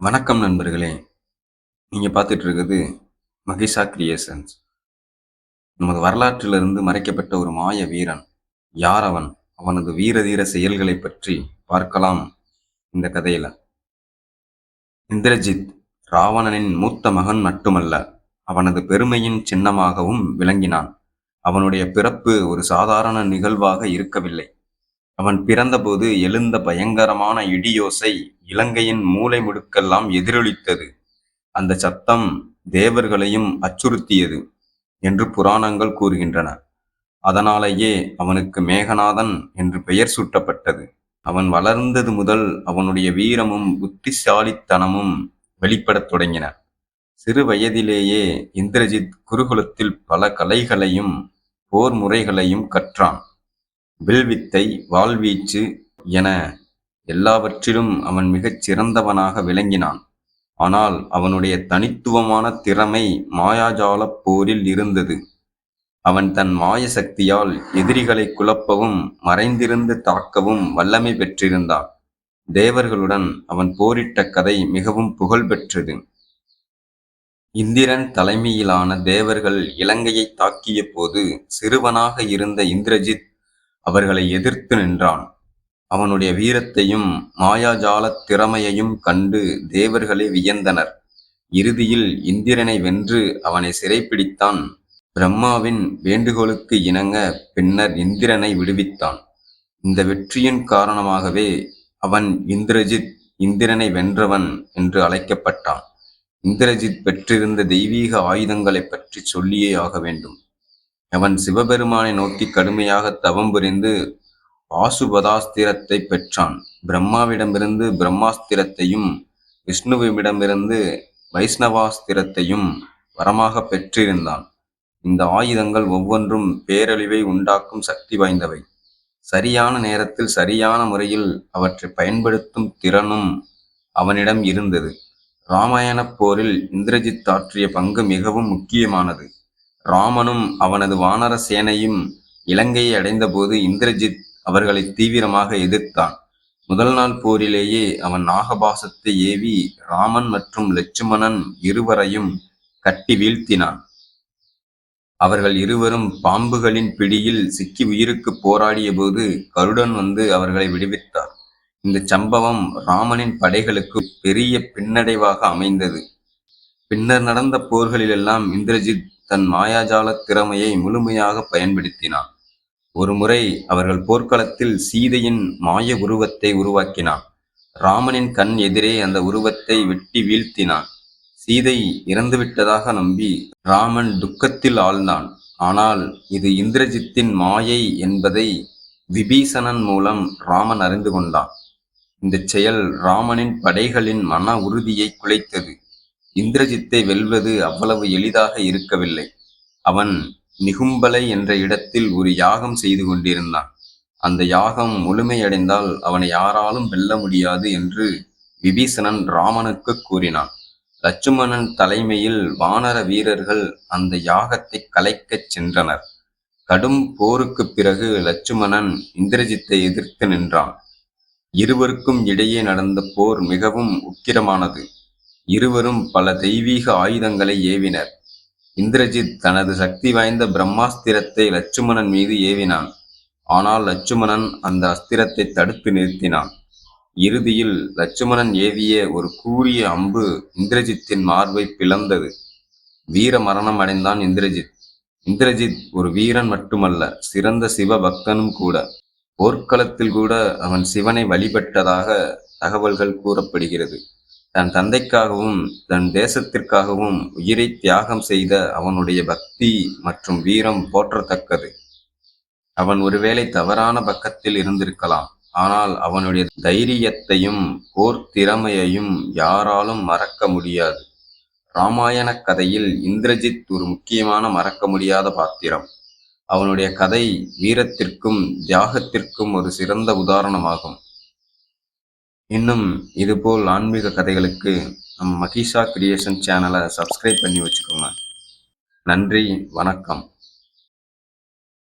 வணக்கம் நண்பர்களே. நீங்க பார்த்துட்டு இருக்குது மகிஷா கிரியேஷன்ஸ். நமது வரலாற்றிலிருந்து மறைக்கப்பட்ட ஒரு மாய வீரன். யார் அவன்? அவனது வீர தீர செயல்களை பற்றி பார்க்கலாம் இந்த கதையில. இந்திரஜித் ராவணனின் மூத்த மகன் மட்டுமல்ல, அவனது பெருமையின் சின்னமாகவும் விளங்கினான். அவனுடைய பிறப்பு ஒரு சாதாரண நிகழ்வாக இருக்கவில்லை. அவன் பிறந்தபோது எழுந்த பயங்கரமான இடியோசை இலங்கையின் மூலை முடுக்கெல்லாம் எதிரொலித்தது. அந்த சத்தம் தேவர்களையும் அச்சுறுத்தியது என்று புராணங்கள் கூறுகின்றன. அதனாலேயே அவனுக்கு மேகநாதன் என்று பெயர் சூட்டப்பட்டது. அவன் வளர்ந்தது முதல் அவனுடைய வீரமும் புத்திசாலித்தனமும் வெளிப்படத் தொடங்கின. சிறு வயதிலேயே இந்திரஜித் குருகுலத்தில் பல கலைகளையும் போர் முறைகளையும் கற்றான். வில்வித்தை, வாள்வீச்சு என எல்லாவற்றிலும் அவன் மிகச் சிறந்தவனாக விளங்கினான். ஆனால் அவனுடைய தனித்துவமான திறமை மாயாஜாலப் போரில் இருந்தது. அவன் தன் மாய சக்தியால் எதிரிகளை குழப்பவும் மறைந்திருந்து தாக்கவும் வல்லமை பெற்றிருந்தான். தேவர்களுடன் அவன் போரிட்ட கதை மிகவும் புகழ் பெற்றது. இந்திரன் தலைமையிலான தேவர்கள் இலங்கையை தாக்கிய போது சிறுவனாக இருந்த இந்திரஜித் அவர்களை எதிர்த்து நின்றான். அவனுடைய வீரத்தையும் மாயாஜாலத் திறமையையும் கண்டு தேவர்களே வியந்தனர். இறுதியில் இந்திரனை வென்று அவனை சிறைப்பிடித்தான். பிரம்மாவின் வேண்டுகோளுக்கு இணங்க பின்னர் இந்திரனை விடுவித்தான். இந்த வெற்றியின் காரணமாகவே அவன் இந்திரஜித், இந்திரனை வென்றவன் என்று அழைக்கப்பட்டான். இந்திரஜித் பெற்றிருந்த தெய்வீக ஆயுதங்களை பற்றி சொல்லியே ஆக வேண்டும். அவன் சிவபெருமானை நோக்கி கடுமையாக தவம் புரிந்து பாசுபதாஸ்திரத்தை பெற்றான். பிரம்மாவிடமிருந்து பிரம்மாஸ்திரத்தையும் விஷ்ணுவிடமிருந்து வைஷ்ணவாஸ்திரத்தையும் வரமாக பெற்றிருந்தான். இந்த ஆயுதங்கள் ஒவ்வொன்றும் பேரழிவை உண்டாக்கும் சக்தி வாய்ந்தவை. சரியான நேரத்தில் சரியான முறையில் அவற்றை பயன்படுத்தும் திறனும் அவனிடம் இருந்தது. இராமாயணப் போரில் இந்திரஜித் ஆற்றிய பங்கு மிகவும் முக்கியமானது. ராமனும் அவனது வானர சேனையும் இலங்கையை அடைந்தபோது இந்திரஜித் அவர்களை தீவிரமாக எதிர்த்தான். முதல் நாள் போரிலேயே அவன் நாகபாசத்தை ஏவி ராமன் மற்றும் லட்சுமணன் இருவரையும் கட்டி வீழ்த்தினான். அவர்கள் இருவரும் பாம்புகளின் பிடியில் சிக்கி உயிருக்கு போராடிய போது கருடன் வந்து அவர்களை விடுவித்தார். இந்த சம்பவம் ராமனின் படைகளுக்கு பெரிய பின்னடைவாக அமைந்தது. பின்னர் நடந்த போர்களிலெல்லாம் இந்திரஜித் தன் மாயாஜால திறமையை முழுமையாக பயன்படுத்தினான். ஒருமுறை அவர்கள் போர்க்களத்தில் சீதையின் மாய உருவத்தை உருவாக்கினான். ராமனின் கண் எதிரே அந்த உருவத்தை வெட்டி வீழ்த்தினான். சீதை இறந்துவிட்டதாக நம்பி ராமன் துக்கத்தில் ஆழ்ந்தான். ஆனால் இது இந்திரஜித்தின் மாயை என்பதை விபீஷணன் மூலம் ராமன் அறிந்து கொண்டான். இந்த செயல் ராமனின் படைகளின் மன உறுதியை குலைத்தது. இந்திரஜித்தை வெல்வது அவ்வளவு எளிதாக இருக்கவில்லை. அவன் நிகும்பலை என்ற இடத்தில் ஒரு யாகம் செய்து கொண்டிருந்தான். அந்த யாகம் முழுமையடைந்தால் அவனை யாராலும் வெல்ல முடியாது என்று விபீஷணன் ராமனுக்கு கூறினான். லட்சுமணன் தலைமையில் வானர வீரர்கள் அந்த யாகத்தை கலைக்கச் சென்றனர். கடும் போருக்குப் பிறகு லட்சுமணன் இந்திரஜித்தை எதிர்த்து நின்றான். இருவருக்கும் இடையே நடந்த போர் மிகவும் உக்கிரமானது. இருவரும் பல தெய்வீக ஆயுதங்களை ஏவினர். இந்திரஜித் தனது சக்தி வாய்ந்த பிரம்மாஸ்திரத்தை லட்சுமணன் மீது ஏவினான். ஆனால் லட்சுமணன் அந்த அஸ்திரத்தை தடுத்து நிறுத்தினான். இறுதியில் லட்சுமணன் ஏவிய ஒரு கூரிய அம்பு இந்திரஜித்தின் மார்பை பிளந்தது. வீர மரணம் அடைந்தான் இந்திரஜித். இந்திரஜித் ஒரு வீரன் மட்டுமல்ல, சிறந்த சிவ பக்தனும் கூட. போர்க்களத்தில் கூட அவன் சிவனை வழிபட்டதாக தகவல்கள் கூறப்படுகிறது. தன் தந்தைக்காகவும் தன் தேசத்திற்காகவும் உயிரை தியாகம் செய்த அவனுடைய பக்தி மற்றும் வீரம் போற்றத்தக்கது. அவன் ஒருவேளை தவறான பக்கத்தில் இருந்திருக்கலாம். ஆனால் அவனுடைய தைரியத்தையும் போர் திறமையையும் யாராலும் மறக்க முடியாது. இராமாயண கதையில் இந்திரஜித் ஒரு முக்கியமான மறக்க முடியாத பாத்திரம். அவனுடைய கதை வீரத்திற்கும் தியாகத்திற்கும் ஒரு சிறந்த உதாரணமாகும். இன்னும் இதுபோல் ஆன்மீக கதைகளுக்கு நம்ம மகிஷா கிரியேஷன் சேனலை சப்ஸ்கிரைப் பண்ணி வச்சுக்கோங்க. நன்றி, வணக்கம்.